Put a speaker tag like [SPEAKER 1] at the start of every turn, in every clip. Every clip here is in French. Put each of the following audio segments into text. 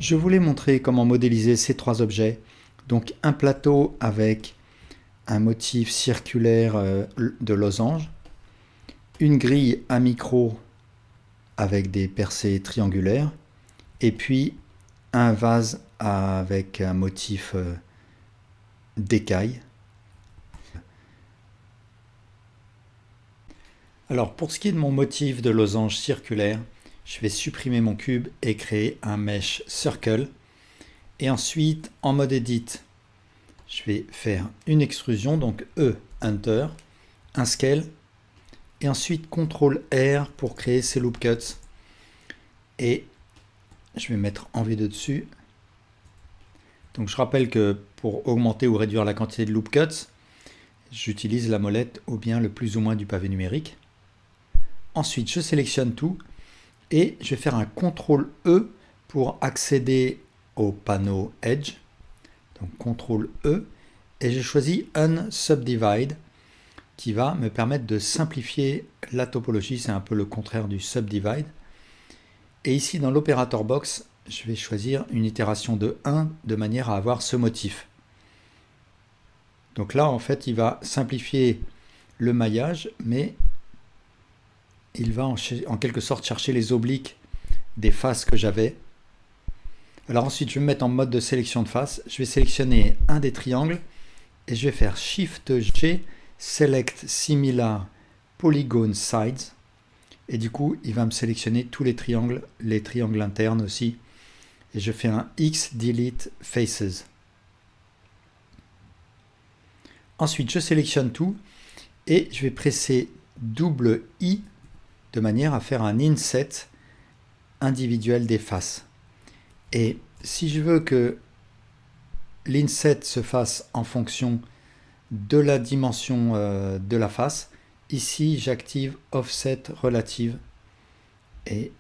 [SPEAKER 1] Je voulais montrer comment modéliser ces trois objets. Donc un plateau avec un motif circulaire de losange, une grille à micro avec des percées triangulaires, et puis un vase avec un motif d'écaille. Alors pour ce qui est de mon motif de losange circulaire, je vais supprimer mon cube et créer un mesh circle. Et ensuite, en mode edit, je vais faire une extrusion, donc E, Enter, un scale, et ensuite CTRL R pour créer ces loop cuts. Et je vais mettre en V2 dessus. Donc je rappelle que pour augmenter ou réduire la quantité de loop cuts, j'utilise la molette ou bien le plus ou moins du pavé numérique. Ensuite, je sélectionne tout et je vais faire un CTRL E pour accéder au panneau Edge. Donc CTRL E et j'ai choisi Unsubdivide qui va me permettre de simplifier la topologie. C'est un peu le contraire du subdivide. Et ici dans l'opérateur box, je vais choisir une itération de 1 de manière à avoir ce motif. Donc là en fait il va simplifier le maillage, mais il va en quelque sorte chercher les obliques des faces que j'avais. Alors ensuite je vais me mettre en mode de sélection de face. Je vais sélectionner un des triangles et je vais faire Shift G, Select Similar Polygon Sides. Et du coup il va me sélectionner tous les triangles internes aussi. Et je fais un X Delete Faces. Ensuite je sélectionne tout et je vais presser double I de manière à faire un inset individuel des faces. Et si je veux que l'inset se fasse en fonction de la dimension de la face, ici j'active Offset Relative et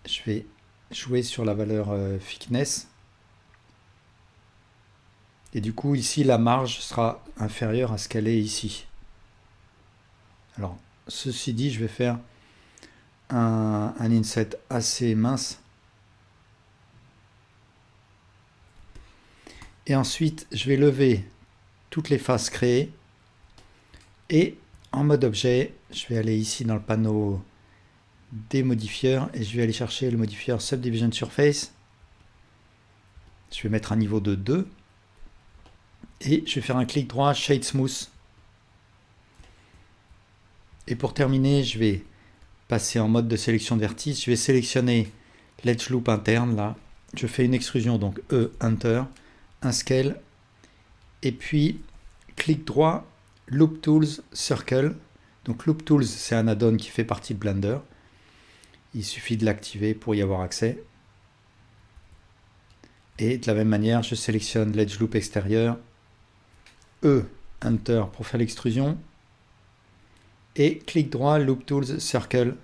[SPEAKER 1] je vais jouer sur la valeur thickness. Et du coup ici la marge sera inférieure à ce qu'elle est ici. Alors ceci dit, je vais faire un inset assez mince. Et ensuite, je vais lever toutes les faces créées. Et en mode objet, je vais aller ici dans le panneau des modifieurs et je vais aller chercher le modifieur Subdivision Surface. Je vais mettre un niveau de 2. Et je vais faire un clic droit, Shade Smooth. Et pour terminer, je vais passer en mode de sélection de vertice. Je vais sélectionner l'Edge Loop interne là. Je fais une extrusion, donc E, Enter, un scale. Et puis, clic droit, Loop Tools, Circle. Donc Loop Tools, c'est un add-on qui fait partie de Blender. Il suffit de l'activer pour y avoir accès. Et de la même manière, je sélectionne l'Edge Loop extérieur. E, Enter pour faire l'extrusion. Et clic droit, Loop Tools, Circle.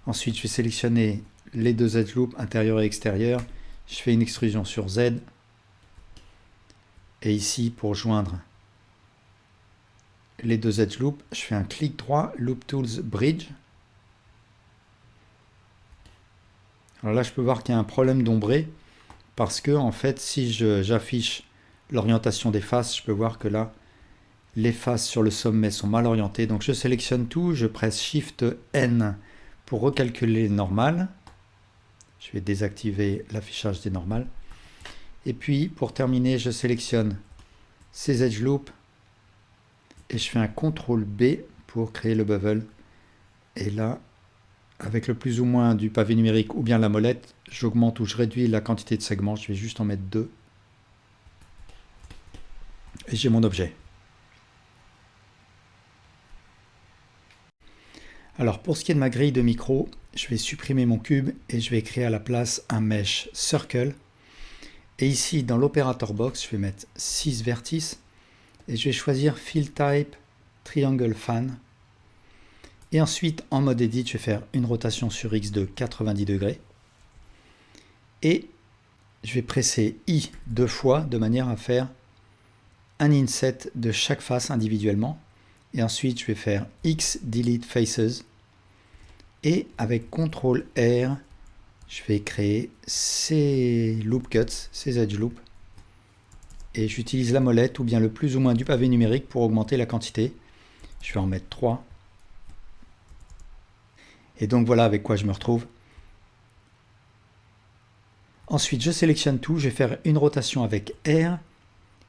[SPEAKER 1] Ensuite, je vais sélectionner les deux edge loops, intérieur et extérieur. Je fais une extrusion sur Z. Et ici, pour joindre les deux edge loops, je fais un clic droit, Loop Tools, Bridge. Alors là, je peux voir qu'il y a un problème d'ombré. Parce que, en fait, si j'affiche l'orientation des faces, je peux voir que là, les faces sur le sommet sont mal orientées. Donc je sélectionne tout, je presse Shift N pour recalculer les normales. Je vais désactiver l'affichage des normales. Et puis pour terminer, je sélectionne ces edge loops et je fais un CTRL B pour créer le bevel. Et là, avec le plus ou moins du pavé numérique ou bien la molette, j'augmente ou je réduis la quantité de segments. Je vais juste en mettre 2. Et j'ai mon objet. Alors pour ce qui est de ma grille de micro, je vais supprimer mon cube et je vais créer à la place un mesh circle. Et ici dans l'opérateur box, je vais mettre 6 vertices et je vais choisir Fill Type Triangle Fan. Et ensuite en mode edit, je vais faire une rotation sur X de 90 degrés. Et je vais presser I 2 fois de manière à faire un inset de chaque face individuellement. Et ensuite, je vais faire X Delete Faces. Et avec CTRL R, je vais créer ces loop cuts, ces edge loops. Et j'utilise la molette ou bien le plus ou moins du pavé numérique pour augmenter la quantité. Je vais en mettre 3. Et donc voilà avec quoi je me retrouve. Ensuite, je sélectionne tout, je vais faire une rotation avec R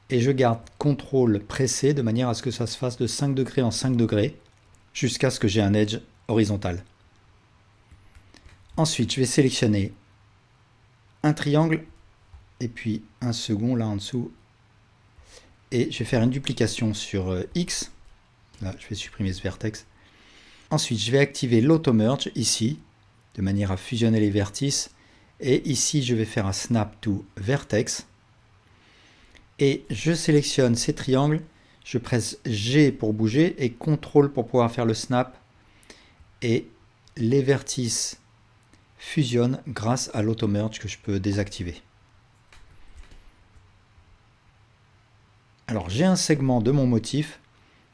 [SPEAKER 1] et je garde CTRL pressé de manière à ce que ça se fasse de 5 degrés en 5 degrés jusqu'à ce que j'ai un edge horizontal. Ensuite, je vais sélectionner un triangle et puis un second là en dessous et je vais faire une duplication sur X. Là, je vais supprimer ce vertex. Ensuite, je vais activer l'auto-merge ici de manière à fusionner les vertices. Et ici, je vais faire un snap to vertex. Et je sélectionne ces triangles. Je presse G pour bouger et CTRL pour pouvoir faire le snap. Et les vertices fusionnent grâce à l'auto-merge que je peux désactiver. Alors, j'ai un segment de mon motif.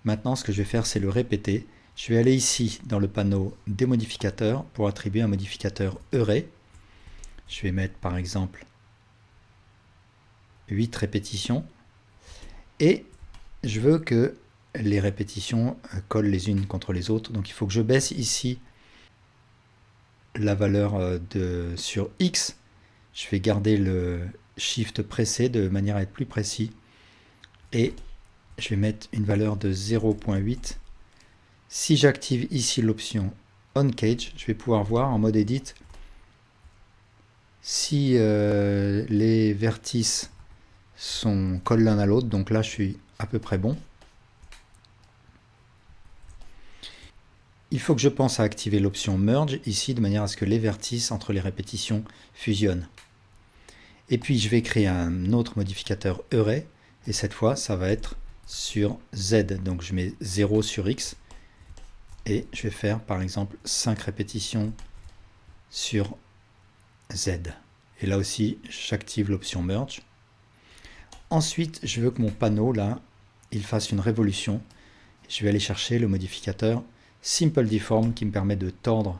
[SPEAKER 1] Maintenant, ce que je vais faire, c'est le répéter. Je vais aller ici dans le panneau des modificateurs pour attribuer un modificateur Euray. Je vais mettre par exemple 8 répétitions et je veux que les répétitions collent les unes contre les autres. Donc il faut que je baisse ici la valeur sur X. Je vais garder le Shift pressé de manière à être plus précis et je vais mettre une valeur de 0.8. Si j'active ici l'option On Cage, je vais pouvoir voir en mode Edit si les vertices collent l'un à l'autre, donc là je suis à peu près bon. Il faut que je pense à activer l'option Merge ici de manière à ce que les vertices entre les répétitions fusionnent. Et puis je vais créer un autre modificateur Euray et cette fois ça va être sur Z, donc je mets 0 sur X et je vais faire par exemple 5 répétitions sur Z. Et là aussi, j'active l'option Merge. Ensuite, je veux que mon panneau, là, il fasse une révolution. Je vais aller chercher le modificateur Simple Deform qui me permet de tordre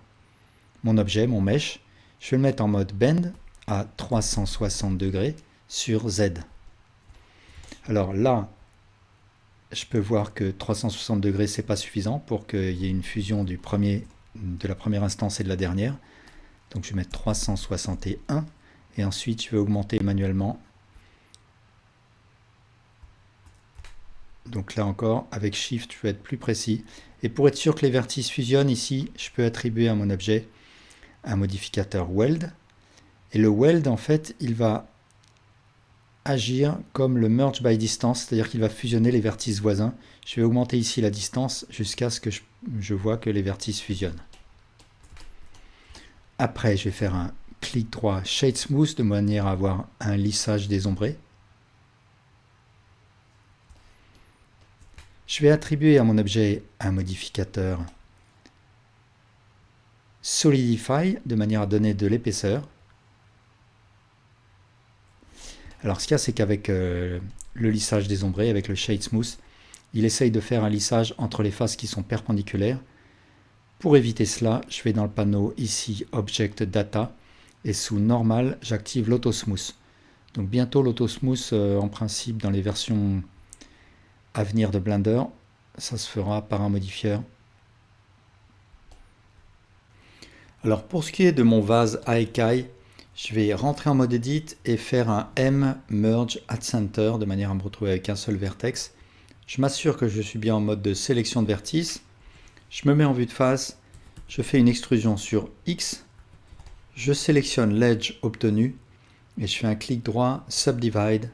[SPEAKER 1] mon objet, mon mesh. Je vais le mettre en mode Bend à 360 degrés sur Z. Alors là, je peux voir que 360 degrés, c'est pas suffisant pour qu'il y ait une fusion de la première instance et de la dernière. Donc je vais mettre 361 et ensuite je vais augmenter manuellement. Donc là encore, avec Shift, je vais être plus précis. Et pour être sûr que les vertices fusionnent ici, je peux attribuer à mon objet un modificateur Weld. Et le Weld, en fait, il va agir comme le Merge by Distance, c'est-à-dire qu'il va fusionner les vertices voisins. Je vais augmenter ici la distance jusqu'à ce que je vois que les vertices fusionnent. Après, je vais faire un clic droit Shade Smooth de manière à avoir un lissage désombré. Je vais attribuer à mon objet un modificateur Solidify de manière à donner de l'épaisseur. Alors ce qu'il y a, c'est qu'avec le lissage désombré, avec le Shade Smooth, il essaye de faire un lissage entre les faces qui sont perpendiculaires. Pour éviter cela, je vais dans le panneau ici Object Data et sous Normal, j'active l'Auto Smooth. Donc bientôt l'Auto Smooth, en principe dans les versions à venir de Blender, ça se fera par un modifieur. Alors pour ce qui est de mon vase Aekai, je vais rentrer en mode Edit et faire un M Merge at Center de manière à me retrouver avec un seul vertex. Je m'assure que je suis bien en mode de sélection de vertices. Je me mets en vue de face, je fais une extrusion sur X, je sélectionne l'edge obtenu et je fais un clic droit Subdivide.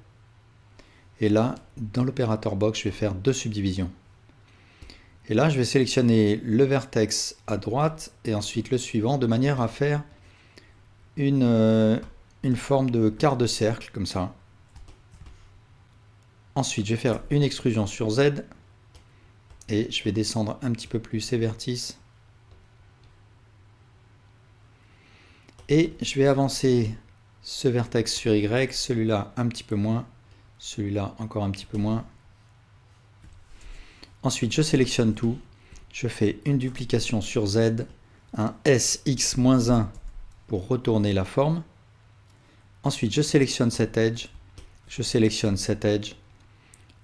[SPEAKER 1] Et là, dans l'opérateur box, je vais faire 2 subdivisions. Et là, je vais sélectionner le vertex à droite et ensuite le suivant de manière à faire une forme de quart de cercle comme ça. Ensuite, je vais faire une extrusion sur Z et je vais descendre un petit peu plus ces vertices. Et je vais avancer ce vertex sur Y, celui-là un petit peu moins, celui-là encore un petit peu moins. Ensuite, je sélectionne tout, je fais une duplication sur Z, un SX-1 pour retourner la forme. Ensuite, je sélectionne cet edge,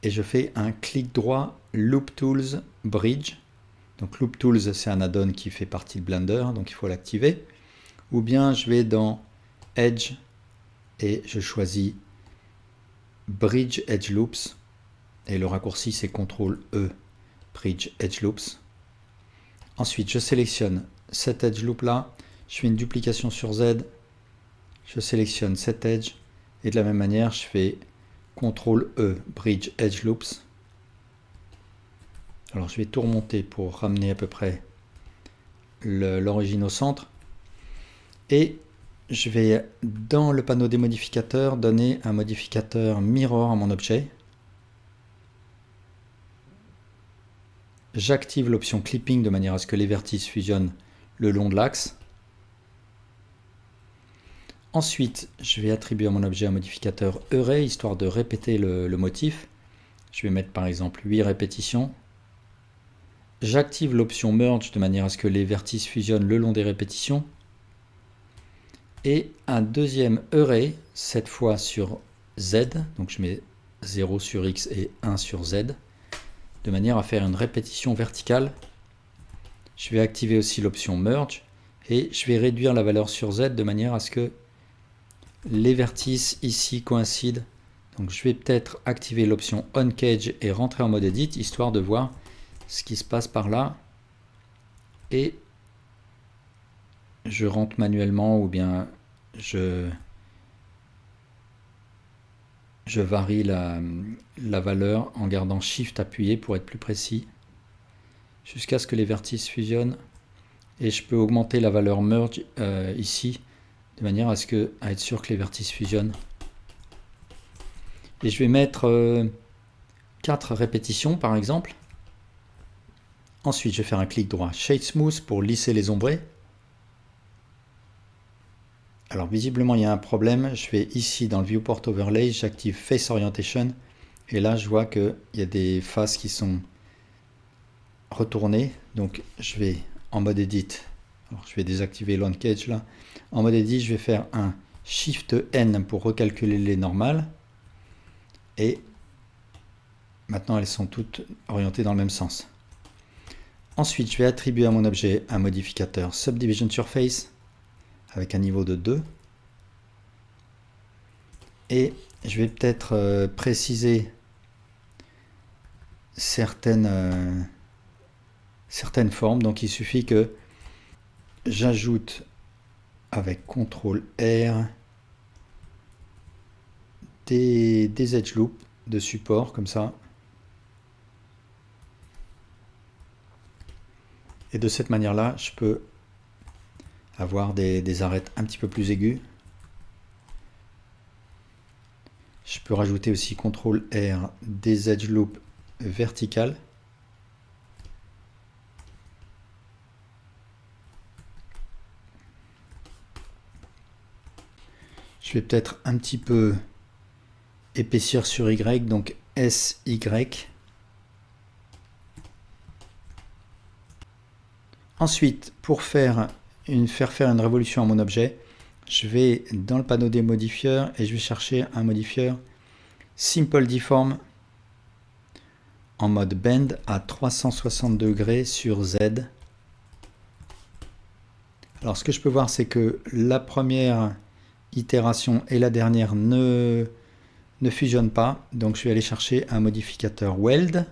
[SPEAKER 1] et je fais un clic droit Loop Tools Bridge. Donc Loop Tools, c'est un add-on qui fait partie de Blender, donc il faut l'activer. Ou bien je vais dans Edge et je choisis Bridge Edge Loops. Et le raccourci c'est CTRL-E, Bridge Edge Loops. Ensuite, je sélectionne cet edge loop là, je fais une duplication sur Z, je sélectionne cet edge, et de la même manière, je fais CTRL-E, Bridge Edge Loops. Alors, je vais tout remonter pour ramener à peu près l'origine au centre. Et je vais, dans le panneau des modificateurs, donner un modificateur Mirror à mon objet. J'active l'option Clipping de manière à ce que les vertices fusionnent le long de l'axe. Ensuite, je vais attribuer à mon objet un modificateur Array, histoire de répéter le motif. Je vais mettre par exemple 8 répétitions. J'active l'option Merge de manière à ce que les vertices fusionnent le long des répétitions. Et un deuxième Array, cette fois sur Z, donc je mets 0 sur X et 1 sur Z, de manière à faire une répétition verticale. Je vais activer aussi l'option Merge et je vais réduire la valeur sur Z de manière à ce que les vertices ici coïncident. Donc je vais peut-être activer l'option On-Cage et rentrer en mode Edit, histoire de voir ce qui se passe par là. Et je rentre manuellement ou bien je varie la valeur en gardant Shift appuyé pour être plus précis, jusqu'à ce que les vertices fusionnent. Et je peux augmenter la valeur Merge ici, de manière à être sûr que les vertices fusionnent. Et je vais mettre 4 répétitions par exemple. Ensuite, je vais faire un clic droit Shade Smooth pour lisser les ombrés. Alors visiblement il y a un problème, je vais ici dans le Viewport Overlay, j'active Face Orientation et là je vois qu'il y a des faces qui sont retournées. Donc je vais en mode Edit, alors je vais désactiver l'on-cage là. En mode Edit, je vais faire un Shift N pour recalculer les normales et maintenant elles sont toutes orientées dans le même sens. Ensuite, je vais attribuer à mon objet un modificateur Subdivision Surface avec un niveau de 2. Et je vais peut-être préciser certaines formes. Donc il suffit que j'ajoute avec CTRL-R des edge loops de support comme ça. Et de cette manière-là, je peux avoir des arêtes un petit peu plus aiguës. Je peux rajouter aussi CTRL-R des edge loops verticales. Je vais peut-être un petit peu épaissir sur Y, donc SY. Ensuite, pour faire une révolution à mon objet, je vais dans le panneau des modifieurs et je vais chercher un modifieur Simple Deform en mode Bend à 360 degrés sur Z. Alors ce que je peux voir, c'est que la première itération et la dernière ne fusionnent pas. Donc je vais aller chercher un modificateur Weld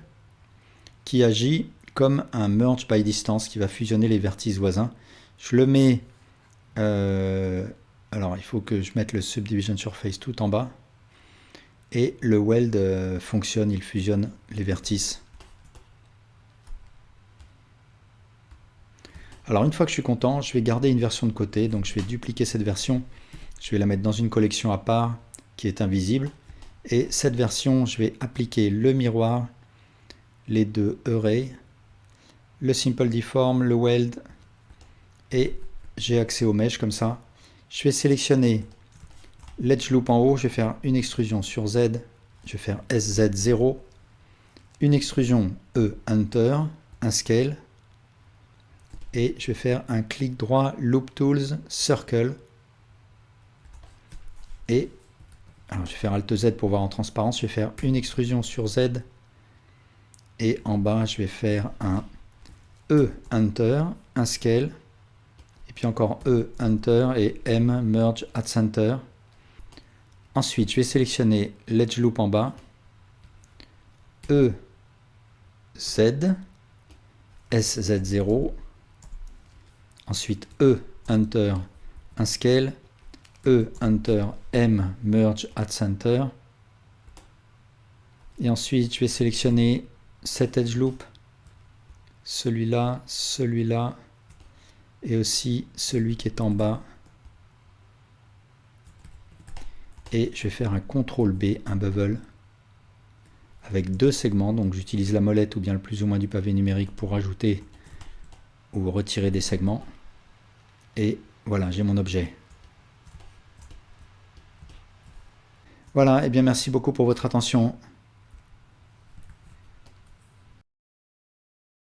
[SPEAKER 1] qui agit comme un Merge by Distance qui va fusionner les vertices voisins. Je le mets... alors il faut que je mette le Subdivision Surface tout en bas. Et le Weld fonctionne, il fusionne les vertices. Alors une fois que je suis content, je vais garder une version de côté. Donc je vais dupliquer cette version. Je vais la mettre dans une collection à part qui est invisible. Et cette version, je vais appliquer le miroir, les deux Array, le Simple Deform, le Weld. Et j'ai accès aux mèches comme ça. Je vais sélectionner l'edge loop en haut, je vais faire une extrusion sur Z, je vais faire SZ0, une extrusion E Enter, un scale, et je vais faire un clic droit Loop Tools Circle. Et alors je vais faire Alt Z pour voir en transparence. Je vais faire une extrusion sur Z. Et en bas, je vais faire un E Enter, un Scale. Et puis encore E Enter et M Merge at Center. Ensuite, je vais sélectionner l'Edge Loop en bas. E Z, SZ0. Ensuite E Enter, un Scale. E Enter M Merge at Center. Et ensuite, je vais sélectionner cet Edge Loop, celui-là, celui-là, et aussi celui qui est en bas. Et je vais faire un CTRL B, un bevel, avec deux segments. Donc j'utilise la molette ou bien le plus ou moins du pavé numérique pour ajouter ou retirer des segments. Et voilà, j'ai mon objet. Voilà, et bien merci beaucoup pour votre attention.